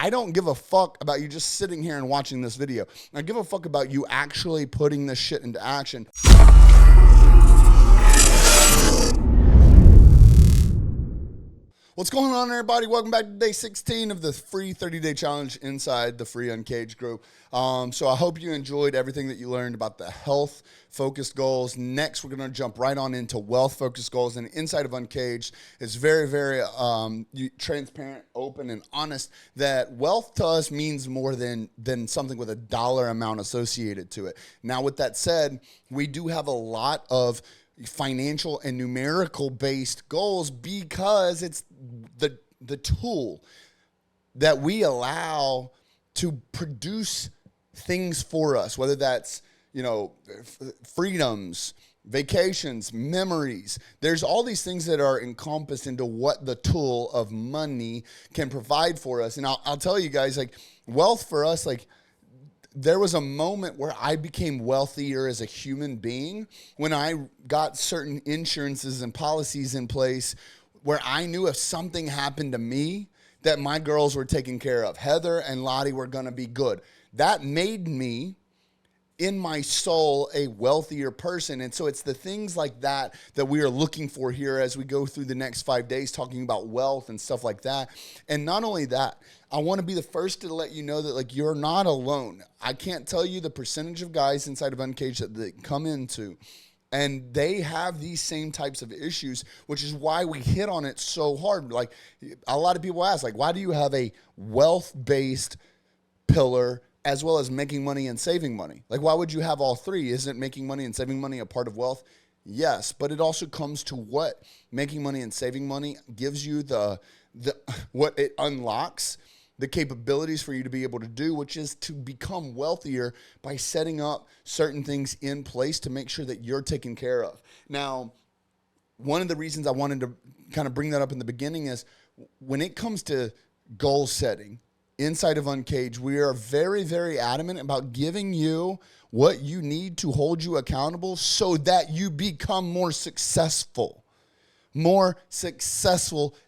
I don't give a fuck about you just sitting here and watching this video. I give a fuck about you actually putting this shit into action. What's going on, everybody? Welcome back to day 16 of the free 30-day challenge inside the free Uncaged group. So I hope you enjoyed everything that you learned about the health-focused goals. Next, we're going to jump right on into wealth-focused goals. And inside of Uncaged, it's very, very transparent, open, and honest that wealth to us means more than something with a dollar amount associated to it. Now, with that said, we do have a lot of financial and numerical based goals because it's the tool that we allow to produce things for us, whether that's, freedoms, vacations, memories. There's all these things that are encompassed into what the tool of money can provide for us. And I'll tell you guys, like, wealth for us, like, there was a moment where I became wealthier as a human being when I got certain insurances and policies in place where I knew if something happened to me that my girls were taken care of. Heather and Lottie were going to be good. That made me, in my soul, a wealthier person. And so it's the things like that that we are looking for here as we go through the next 5 days talking about wealth and stuff like that. And not only that, I want to be the first to let you know that, like, you're not alone. I can't tell you the percentage of guys inside of Uncaged that they come into, and they have these same types of issues, which is why we hit on it so hard. Like, a lot of people ask, like, why do you have a wealth-based pillar as well as making money and saving money? Like, why would you have all three? Isn't making money and saving money a part of wealth? Yes, but it also comes to what making money and saving money gives you what it unlocks, the capabilities for you to be able to do, which is to become wealthier by setting up certain things in place to make sure that you're taken care of. Now, one of the reasons I wanted to kind of bring that up in the beginning is when it comes to goal setting inside of Uncaged, we are very, very adamant about giving you what you need to hold you accountable so that you become more successful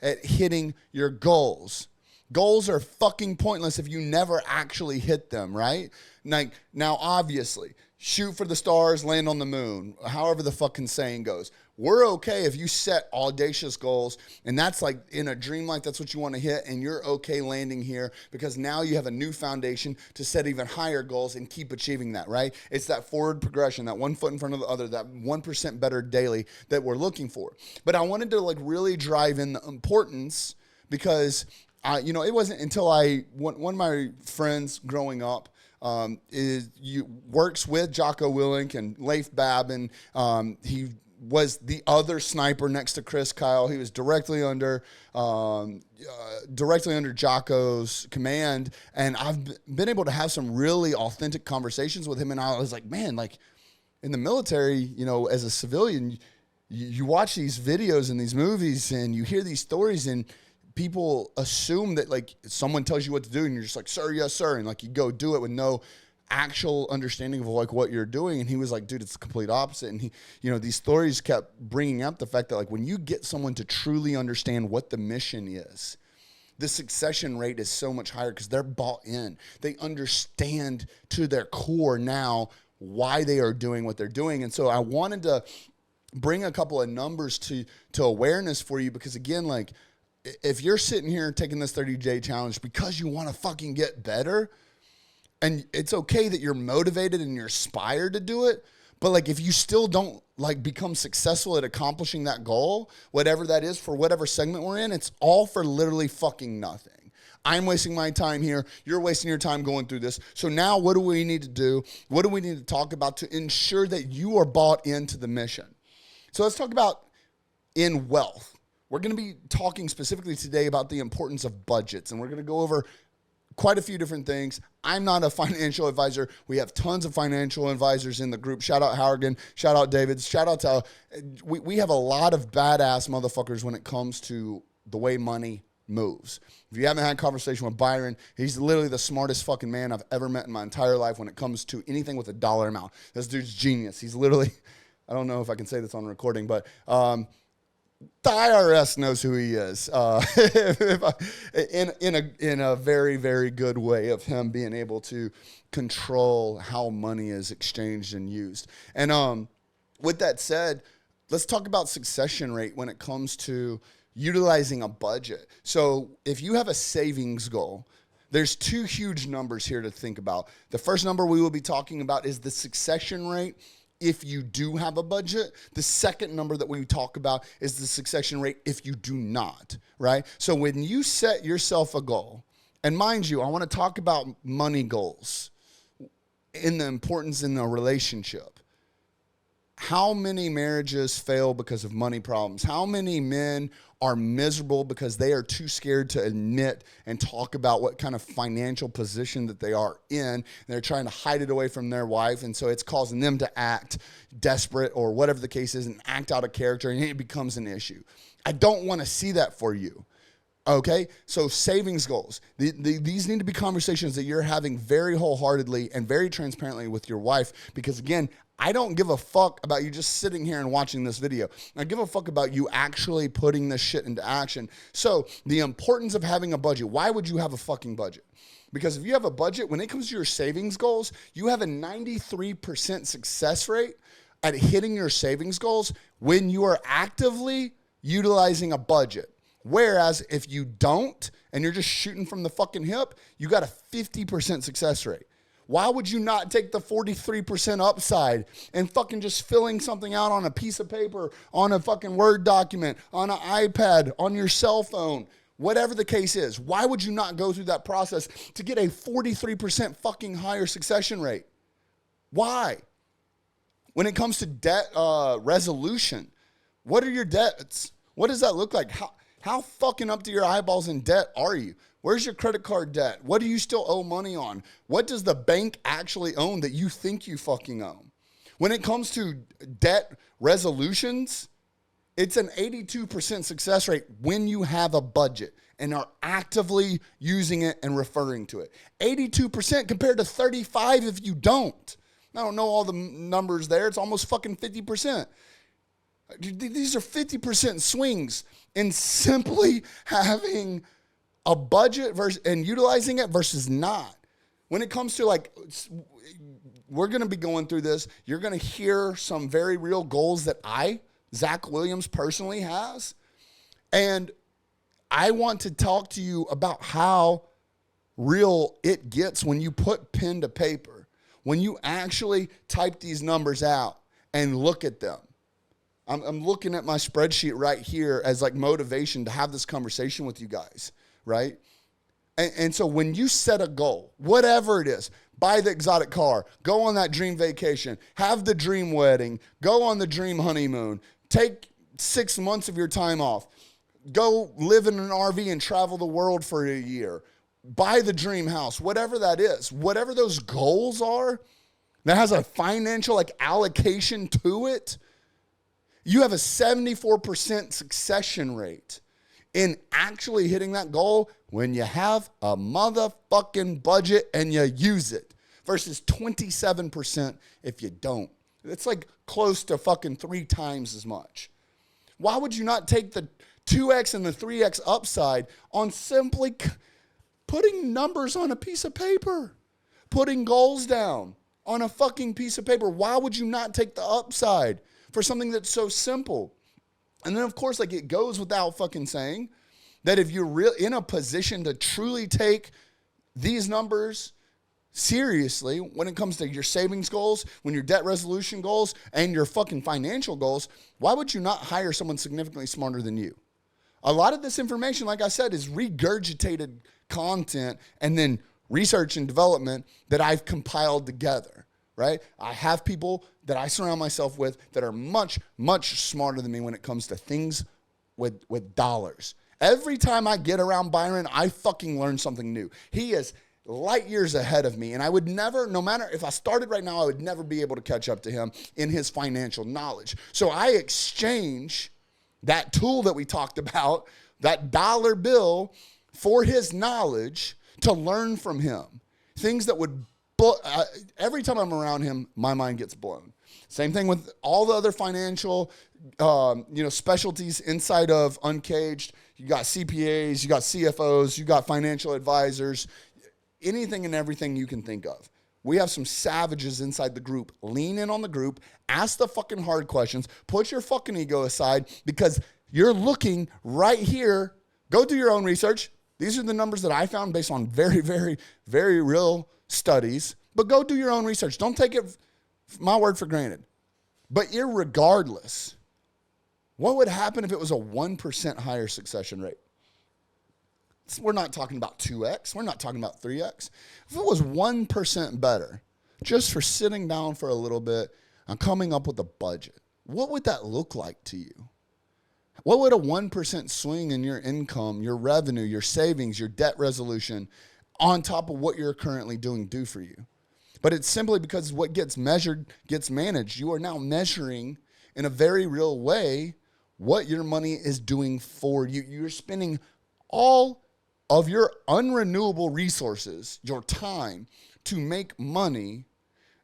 at hitting your goals. Goals are fucking pointless if you never actually hit them, right? Like, now, obviously, shoot for the stars, land on the moon, however the fucking saying goes. We're okay if you set audacious goals, and that's like in a dream life, that's what you want to hit, and you're okay landing here because now you have a new foundation to set even higher goals and keep achieving that, right? It's that forward progression, that one foot in front of the other, that 1% better daily that we're looking for. But I wanted to, like, really drive in the importance because it wasn't until one of my friends growing up works with Jocko Willink and Leif Babin. He was the other sniper next to Chris Kyle. He was directly under Jocko's command, and I've been able to have some really authentic conversations with him. And I was like, man, like, in the military, as a civilian, you watch these videos and these movies, and you hear these stories, and people assume that, like, someone tells you what to do and you're just like, sir, yes, sir. And, like, you go do it with no actual understanding of, like, what you're doing. And he was like, dude, it's the complete opposite. And he, these stories kept bringing up the fact that, like, when you get someone to truly understand what the mission is, the succession rate is so much higher because they're bought in. They understand to their core now why they are doing what they're doing. And so I wanted to bring a couple of numbers to awareness for you because, again, like, if you're sitting here taking this 30-day challenge because you want to fucking get better, and it's okay that you're motivated and you're inspired to do it, but, like, if you still don't, like, become successful at accomplishing that goal, whatever that is for whatever segment we're in, it's all for literally fucking nothing. I'm wasting my time here. You're wasting your time going through this. So now what do we need to do? What do we need to talk about to ensure that you are bought into the mission? So let's talk about in wealth. We're going to be talking specifically today about the importance of budgets, and we're going to go over quite a few different things. I'm not a financial advisor. We have tons of financial advisors in the group. Shout out Harrigan. Shout out David. Shout out to, we have a lot of badass motherfuckers when it comes to the way money moves. If you haven't had a conversation with Byron, he's literally the smartest fucking man I've ever met in my entire life when it comes to anything with a dollar amount. This dude's genius. He's literally, I don't know if I can say this on recording, but The IRS knows who he is, in a very, very good way of him being able to control how money is exchanged and used. And with that said, let's talk about succession rate when it comes to utilizing a budget. So if you have a savings goal, there's two huge numbers here to think about. The first number we will be talking about is the succession rate if you do have a budget. The second number that we talk about is the succession rate if you do not, right? So when you set yourself a goal, and mind you, I want to talk about money goals in the importance in the relationship. How many marriages fail because of money problems? How many men are miserable because they are too scared to admit and talk about what kind of financial position that they are in? They're trying to hide it away from their wife, and so it's causing them to act desperate or whatever the case is and act out of character, and it becomes an issue. I don't want to see that for you. Okay, so savings goals. These need to be conversations that you're having very wholeheartedly and very transparently with your wife, because again, I don't give a fuck about you just sitting here and watching this video. I give a fuck about you actually putting this shit into action. So the importance of having a budget. Why would you have a fucking budget? Because if you have a budget, when it comes to your savings goals, you have a 93% success rate at hitting your savings goals when you are actively utilizing a budget. Whereas if you don't, and you're just shooting from the fucking hip, you got a 50% success rate. Why would you not take the 43% upside and fucking just filling something out on a piece of paper, on a fucking Word document, on an iPad, on your cell phone, whatever the case is? Why would you not go through that process to get a 43% fucking higher succession rate? Why? When it comes to debt resolution, what are your debts? What does that look like? How fucking up to your eyeballs in debt are you? Where's your credit card debt? What do you still owe money on? What does the bank actually own that you think you fucking own? When it comes to debt resolutions, it's an 82% success rate when you have a budget and are actively using it and referring to it. 82% compared to 35% if you don't. I don't know all the numbers there. It's almost fucking 50%. These are 50% swings in simply having a budget and utilizing it versus not. When it comes to we're going to be going through this. You're going to hear some very real goals that Zack Williams personally has. And I want to talk to you about how real it gets when you put pen to paper, when you actually type these numbers out and look at them. I'm looking at my spreadsheet right here as motivation to have this conversation with you guys, right? And so when you set a goal, whatever it is, buy the exotic car, go on that dream vacation, have the dream wedding, go on the dream honeymoon, take 6 months of your time off, go live in an RV and travel the world for a year, buy the dream house, whatever that is, whatever those goals are, that has a financial allocation to it, you have a 74% succession rate in actually hitting that goal when you have a motherfucking budget and you use it versus 27% if you don't. It's close to fucking 3 times as much. Why would you not take the 2x and the 3x upside on simply putting numbers on a piece of paper, putting goals down on a fucking piece of paper? Why would you not take the upside for something that's so simple? And then, of course, it goes without fucking saying that if you're in a position to truly take these numbers seriously when it comes to your savings goals, when your debt resolution goals, and your fucking financial goals, why would you not hire someone significantly smarter than you? A lot of this information, like I said, is regurgitated content and then research and development that I've compiled together. Right? I have people that I surround myself with that are much, much smarter than me when it comes to things with dollars. Every time I get around Byron, I fucking learn something new. He is light years ahead of me, and I would never, no matter if I started right now, I would never be able to catch up to him in his financial knowledge. So I exchange that tool that we talked about, that dollar bill, for his knowledge to learn from him. Things that would every time I'm around him, my mind gets blown. Same thing with all the other financial, specialties inside of Uncaged. You got CPAs, you got CFOs, you got financial advisors, anything and everything you can think of. We have some savages inside the group. Lean in on the group. Ask the fucking hard questions. Put your fucking ego aside because you're looking right here. Go do your own research. These are the numbers that I found based on very, very, very real studies. But go do your own research. Don't take it my word for granted. But irregardless, what would happen if it was a 1% higher succession rate? We're not talking about 2x. We're not talking about 3x. If it was 1% better, just for sitting down for a little bit and coming up with a budget, what would that look like to you? What would a 1% swing in your income, your revenue, your savings, your debt resolution on top of what you're currently doing do for you? But it's simply because what gets measured gets managed. You are now measuring in a very real way what your money is doing for you. You're spending all of your unrenewable resources, your time, to make money,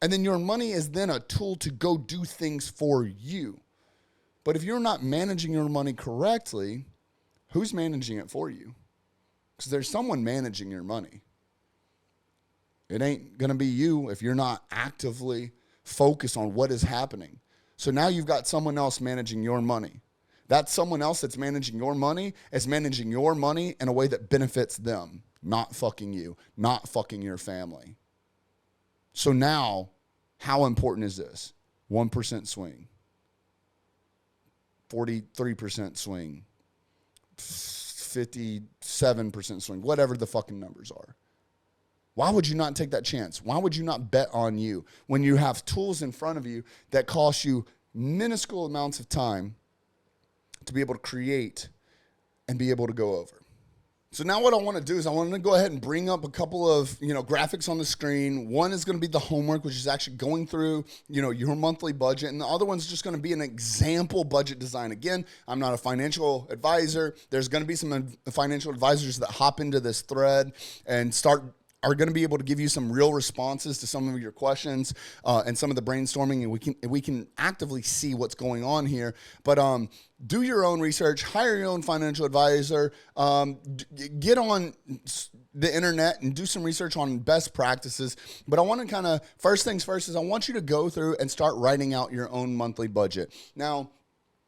and then your money is then a tool to go do things for you. But if you're not managing your money correctly, who's managing it for you? Because there's someone managing your money. It ain't going to be you if you're not actively focused on what is happening. So now you've got someone else managing your money. That someone else that's managing your money is managing your money in a way that benefits them, not fucking you, not fucking your family. So now, how important is this? 1% swing, 43% swing, 57% swing, whatever the fucking numbers are. Why would you not take that chance? Why would you not bet on you when you have tools in front of you that cost you minuscule amounts of time to be able to create and be able to go over? So now what I want to do is I want to go ahead and bring up a couple of, graphics on the screen. One is going to be the homework, which is actually going through, your monthly budget. And the other one's just going to be an example budget design. Again, I'm not a financial advisor. There's going to be some financial advisors that hop into this thread and are going to be able to give you some real responses to some of your questions and some of the brainstorming, and we can actively see what's going on here. But do your own research, hire your own financial advisor, get on the internet and do some research on best practices. But I want to first things first is I want you to go through and start writing out your own monthly budget. Now,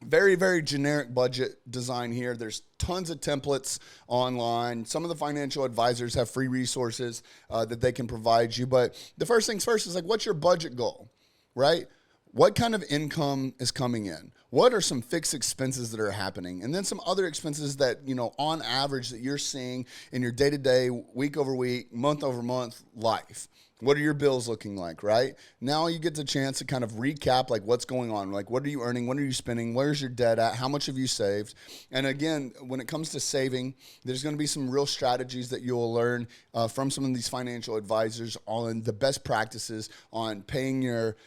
very, very generic budget design here. There's tons of templates online. Some of the financial advisors have free resources that they can provide you. But the first things first is what's your budget goal, right? What kind of income is coming in? What are some fixed expenses that are happening? And then some other expenses that, on average that you're seeing in your day-to-day, week-over-week, month-over-month life. What are your bills looking like, right? Now you get the chance to kind of recap what's going on. What are you earning? What are you spending? Where's your debt at? How much have you saved? And again, when it comes to saving, there's going to be some real strategies that you'll learn from some of these financial advisors on the best practices on paying your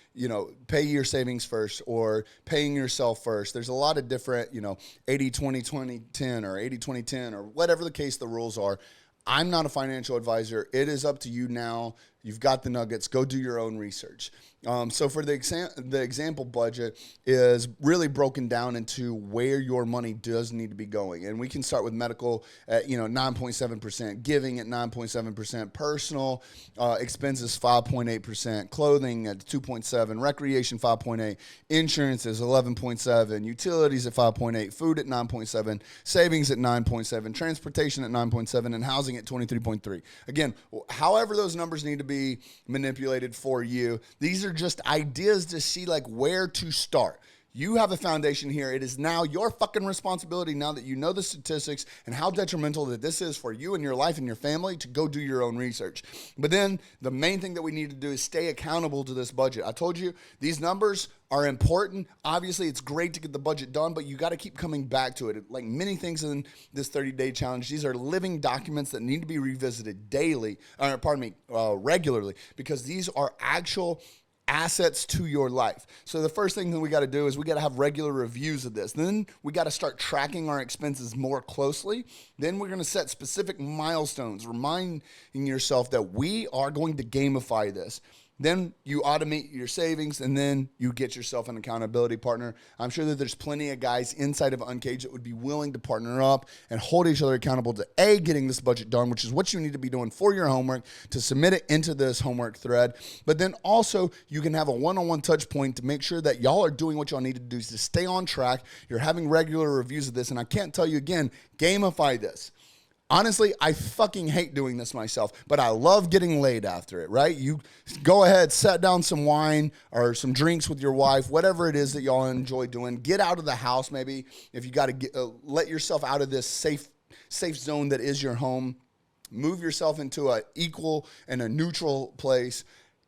savings first or paying yourself first. There's a lot of different, 80-20-20-10 or 80-20-10 or whatever the case the rules are. I'm not a financial advisor. It is up to you now. You've got the nuggets. Go do your own research. So for the example budget is really broken down into where your money does need to be going. And we can start with medical at 9.7%, giving at 9.7%, personal expenses 5.8%, clothing at 2.7%, recreation 5.8%, insurance is 11.7%, utilities at 5.8%, food at 9.7%, savings at 9.7%, transportation at 9.7%, and housing at 23.3%. Again, however those numbers need to be manipulated for you, these are just ideas to see where to start. You have a foundation here. It is now your fucking responsibility, now that you know the statistics and how detrimental that this is for you and your life and your family, to go do your own research. But then the main thing that we need to do is stay accountable to this budget. I told you these numbers are important. Obviously, it's great to get the budget done, but you got to keep coming back to it. Like many things in this 30-day challenge, these are living documents that need to be revisited regularly, because these are actual assets to your life. So the first thing that we got to do is we got to have regular reviews of this. Then we got to start tracking our expenses more closely. Then we're going to set specific milestones, reminding yourself that we are going to gamify this. Then you automate your savings, and then you get yourself an accountability partner. I'm sure that there's plenty of guys inside of Uncaged that would be willing to partner up and hold each other accountable to getting this budget done, which is what you need to be doing for your homework, to submit it into this homework thread. But then also you can have a one-on-one touch point to make sure that y'all are doing what y'all need to do to stay on track. You're having regular reviews of this, and I can't tell you again, gamify this. Honestly, I fucking hate doing this myself, but I love getting laid after it, right? You go ahead, set down some wine or some drinks with your wife, whatever it is that y'all enjoy doing. Get out of the house, maybe, if you got to let yourself out of this safe zone that is your home. Move yourself into an equal and a neutral place.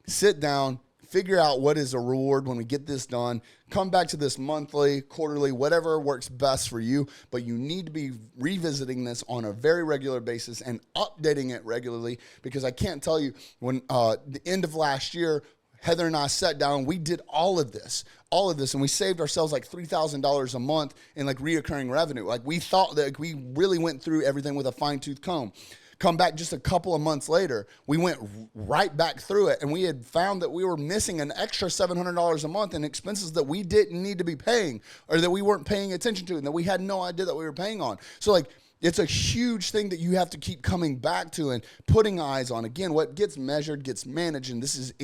Sit down. Figure out what is a reward when we get this done. Come back to this monthly, quarterly, whatever works best for you. But you need to be revisiting this on a very regular basis and updating it regularly, because I can't tell you, when the end of last year, Heather and I sat down, we did all of this, and we saved ourselves like $3,000 a month in like reoccurring revenue. Like, we thought that we really went through everything with a fine-tooth comb. Come back just a couple of months later, we went right back through it, and we had found that we were missing an extra $700 a month in expenses that we didn't need to be paying, or that we weren't paying attention to, and that we had no idea that we were paying on. So like, it's a huge thing that you have to keep coming back to and putting eyes on. Again, what gets measured gets managed, and this is,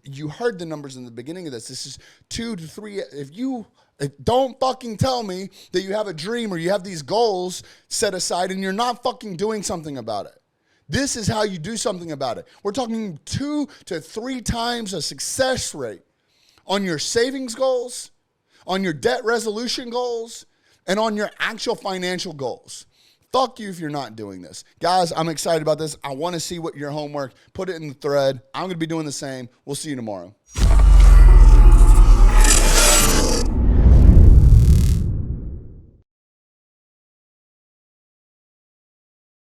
you heard the numbers in the beginning of this. This is 2 to 3. Don't fucking tell me that you have a dream or you have these goals set aside and you're not fucking doing something about it. This is how you do something about it. We're talking 2 to 3 times a success rate on your savings goals, on your debt resolution goals, and on your actual financial goals. Fuck you if you're not doing this. Guys, I'm excited about this. I want to see what your homework, put it in the thread. I'm going to be doing the same. We'll see you tomorrow.